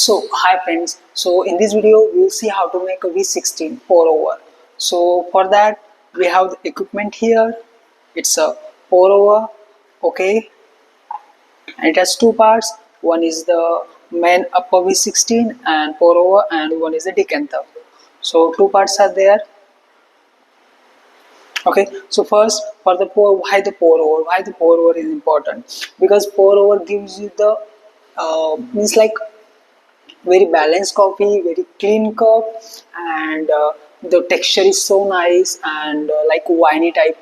So hi friends, so in this video we will see how to make a V16 pour over. So for that we have the equipment here. It's a pour over, okay, and it has two parts. One is the main upper V16 and pour over, and one is the decanter. So two parts are there. Okay, so first for the pour, why the pour over is important, because pour over gives you the means like very balanced coffee, very clean cup, and the texture is so nice and like winey type,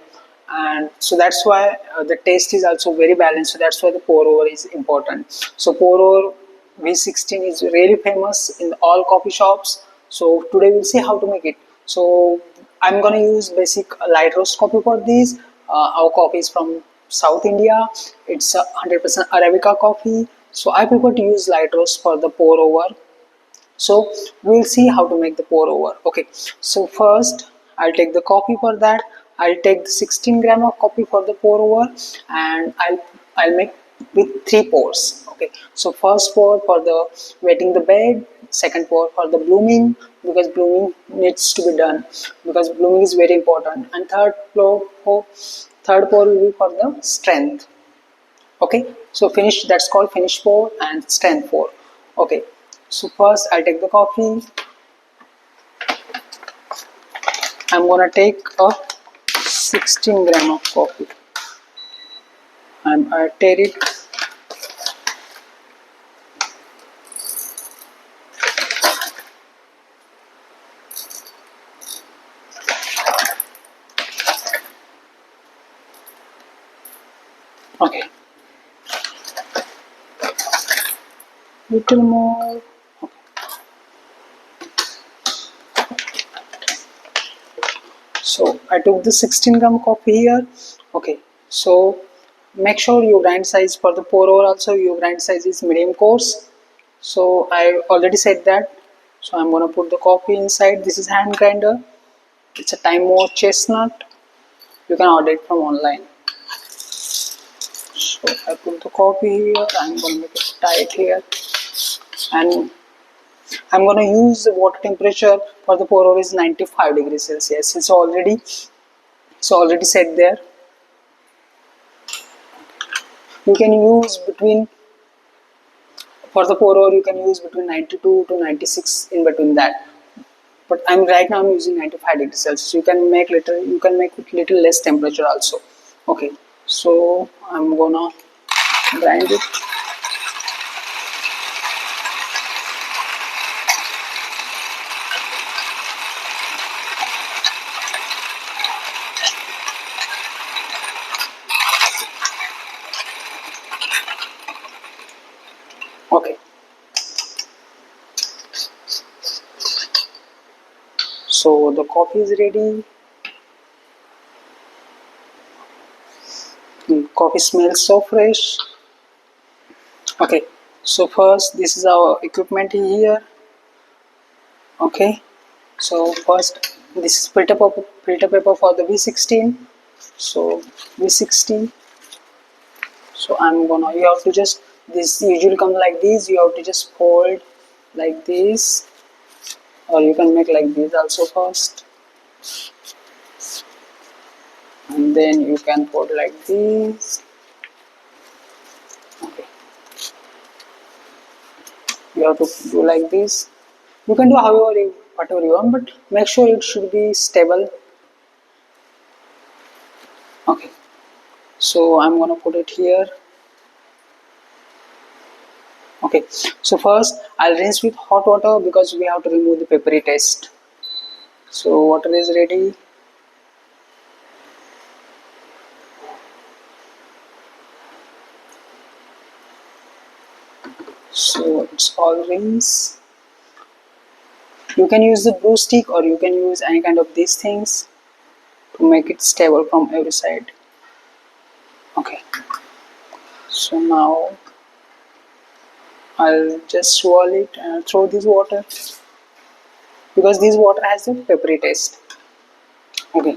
and so that's why the taste is also very balanced. So that's why the pour over is important. So pour over V16 is really famous in all coffee shops. So today we'll see how to make it. So I'm gonna use basic light roast coffee for this. Our coffee is from South India. It's 100% Arabica coffee. So I prefer to use light roast for the pour over. So we'll see how to make the pour over. Okay, so first I'll take the coffee. For that I'll take the 16 gram of coffee for the pour over, and I'll make with three pours. Okay, so first pour for the wetting the bed, second pour for the blooming, because blooming needs to be done, because blooming is very important, and third pour will be for the strength. Okay, so finish, that's called finish pour and strength pour. Okay, so first I'll take the coffee. I'm gonna take a 16 gram of coffee and I tear it. Okay, little more. So I took the 16 gram coffee here. Okay, so make sure your grind size for the pour over also, your grind size is medium coarse. So I already said that. So I'm gonna put the coffee inside. This is hand grinder. It's a time mode chestnut. You can order it from online. So I put the coffee here. I'm gonna make it tight here, and I'm gonna use the water temperature for the pour over is 95 degrees Celsius. It's already set there. You can use between, for the pour over you can use between 92 to 96, in between that. But I'm using 95 degrees Celsius. You can make it little less temperature also. Okay, so I'm gonna grind it. Okay, so the coffee is ready. Coffee smells so fresh. Okay, so first this is our equipment here. Okay, so first this is filter paper for the V16. So V60. So you have to just, this usually comes like this. You have to just fold like this, or you can make like this also first, and then you can fold like this. Okay, you have to do like this. You can do whatever you want, but make sure it should be stable. Okay, so I'm gonna put it here. Okay, so first I'll rinse with hot water because we have to remove the papery taste. So water is ready. So it's all rinsed. You can use the glue stick or you can use any kind of these things to make it stable from every side. Okay, so now I'll just swirl it and throw this water, because this water has a peppery taste. Okay,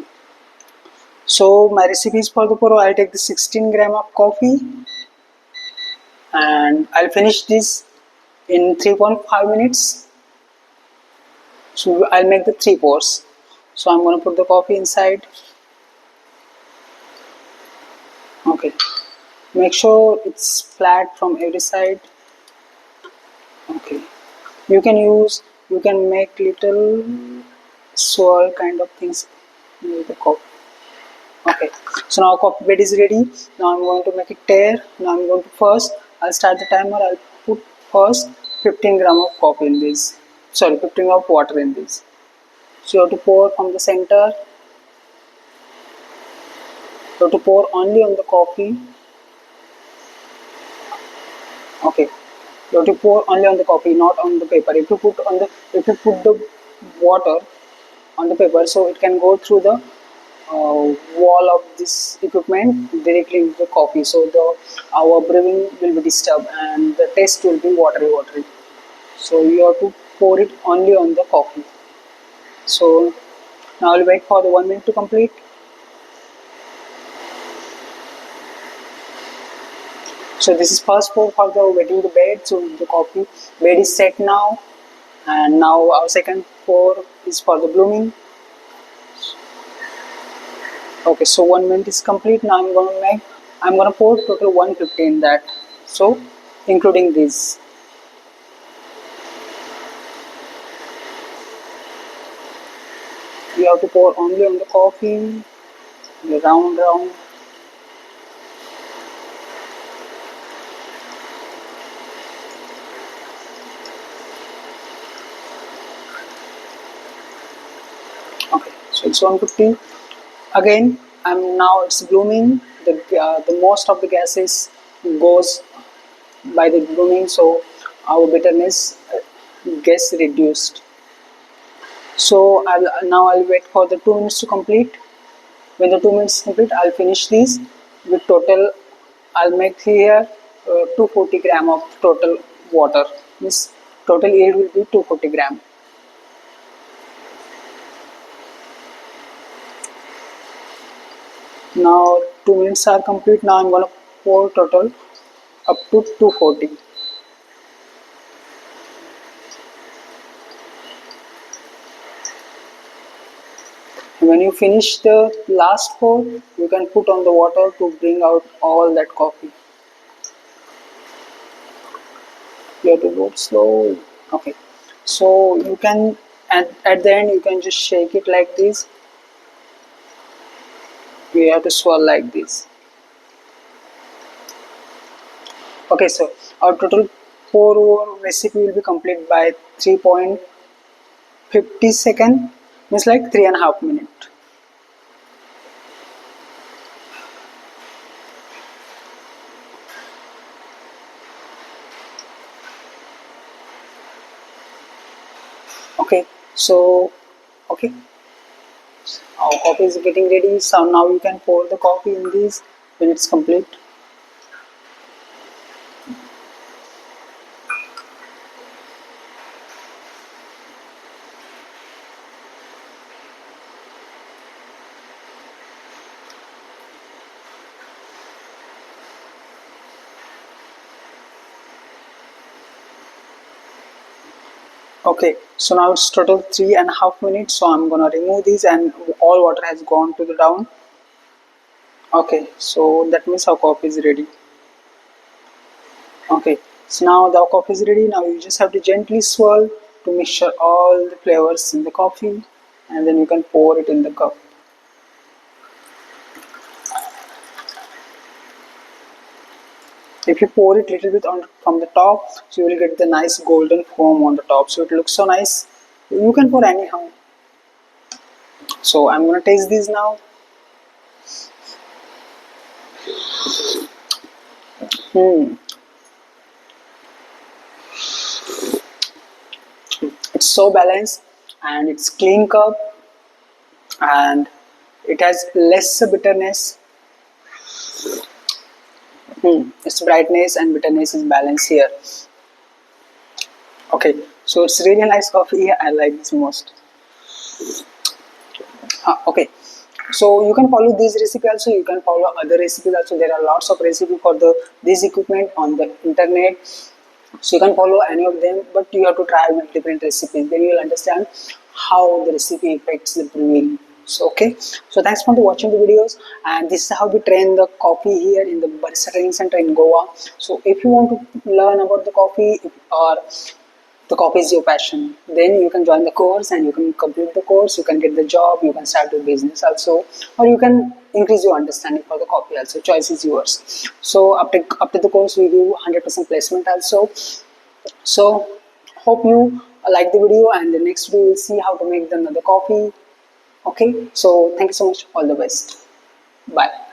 so my recipe is for the pour. I'll take the 16 gram of coffee and I'll finish this in 3.5 minutes. So I'll make the 3 pours. So I'm going to put the coffee inside. Okay, make sure it's flat from every side. Okay, you can make little swirl kind of things with the coffee. Okay, so now coffee bed is ready. Now I'm going to make it tear. Now I'm going to first, I'll start the timer. I'll put first 15 gram of coffee in this. Sorry, 15 of water in this. So you have to pour from the center. You have to pour only on the coffee. Okay, you have to pour only on the coffee, not on the paper. If you put the water on the paper, so it can go through the wall of this equipment directly into the coffee. So the our brewing will be disturbed and the taste will be watery. So you have to pour it only on the coffee. So now I'll wait for the 1 minute to complete. So this is first pour for the wetting the bed. So the coffee bed is set now, and now our second pour is for the blooming. Okay, so 1 minute is complete. Now I'm gonna pour total 150 in that. So including this. You have to pour only on the coffee, round. Okay, so it's 150. Again, now it's blooming. The most of the gases goes by the blooming, so our bitterness gets reduced. So I'll wait for the 2 minutes to complete. When the 2 minutes complete, I'll finish these with total. I'll make here 240 gram of total water. This total yield will be 240 gram. Now 2 minutes are complete. Now I'm gonna pour total up to 240. When you finish the last pour, you can put on the water to bring out all that coffee. You have to do it slow. Okay, so you can at the end you can just shake it like this. You have to swirl like this. Okay, so our total pour over recipe will be complete by 3.50 second, means like 3.5 minutes. Okay, so okay, our coffee is getting ready. So now you can pour the coffee in this when it's complete. Okay, so now it's total 3.5 minutes. So I'm gonna remove these, and all water has gone to the down. Okay, so that means our coffee is ready. Okay, so now the coffee is ready. Now you just have to gently swirl to mixture all the flavors in the coffee, and then you can pour it in the cup. If you pour it little bit on from the top, so you will get the nice golden foam on the top. So it looks so nice. You can pour anyhow. So I'm gonna taste these now. Hmm. It's so balanced, and it's clean cup, and it has less bitterness. Its brightness and bitterness is balanced here. Okay, so it's really nice coffee. I like this most. Okay, so you can follow this recipe also. You can follow other recipes also. There are lots of recipe for the this equipment on the internet. So you can follow any of them, but you have to try with different recipes. Then you will understand how the recipe affects the brewing. So okay, so thanks for watching the videos, and this is how we train the coffee here in the Barista Training Center in Goa. So if you want to learn about the coffee, or the coffee is your passion, then you can join the course and you can complete the course, you can get the job, you can start your business also, or you can increase your understanding for the coffee also. Choice is yours. So after the course we give 100% placement also. So hope you like the video, and the next we will see how to make another coffee. Okay, so thank you so much, all the best, bye.